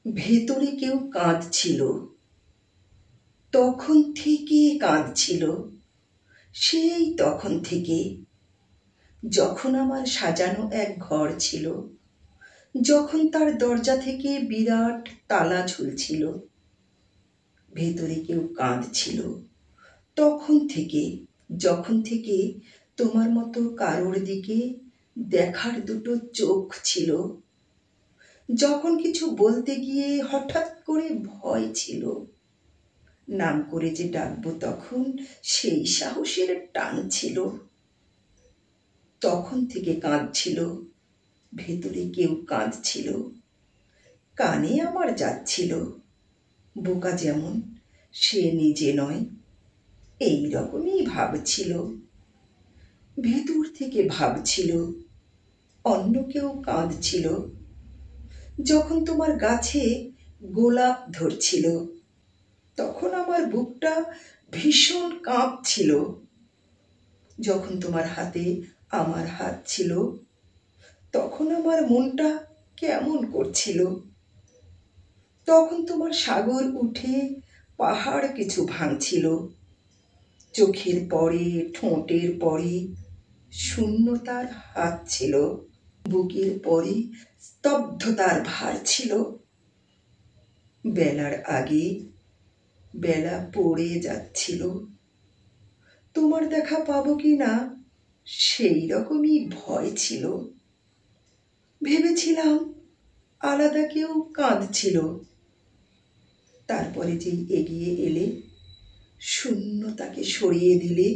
ভেতরে কেউ কাঁদছিল, তখন থেকে কাঁদছিল, সেই তখন থেকে। যখন আমার সাজানো এক ঘর ছিল, যখন তার দরজা থেকে বিরাট তালা ঝুলছিল, ভেতরে কেউ কাঁদছিল তখন থেকে, যখন থেকে তোমার মতো কারোর দিকে দেখার দুটো চোখ ছিল, যখন কিছু বলতে গিয়ে হঠাৎ করে ভয় ছিল, নাম করে যে ডাকবো তখন সেই সাহসের টান ছিল। তখন থেকে কাঁদছিল, ভেতরে কেউ কাঁদছিল, কানে আমার যাচ্ছিল, বোকা যেমন সে নিজে নয়, এই রকমই ভাবছিল। ভেতর থেকে ভাবছিল অন্য কেউ কাঁদছিল। যখন তোমার গাছে গোলাপ ধরছিল, তখন আমার বুকটা ভীষণ কাঁপছিল। যখন তোমার হাতে আমার হাত ছিল, তখন আমার মনটা কেমন করছিল। তখন তোমার সাগর উঠে পাহাড় কিছু ভাঙছিল, চোখের পরে ঠোঁটের পরে শূন্যতার হাত ছিল, বুকের পরে স্তব্ধতার ভার ছিল। বেলার আগে বেলা পড়ে যাচ্ছিল, তোমার দেখা পাবো কি না সেই রকমই ভয় ছিল। ভেবেছিলাম আলাদা কেউ কাঁদছিল, তারপরে যেই এগিয়ে এলে, শূন্যতাকে সরিয়ে দিলে,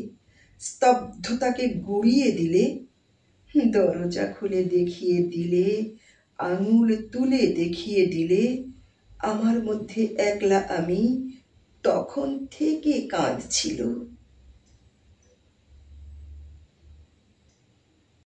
স্তব্ধতাকে গুড়িয়ে দিলে, দরজা খুলে দেখিয়ে দিলে, আঙুল তুলে দেখিয়ে দিলে, আমার মধ্যে একলা আমি তখন থেকে কাঁদছিল।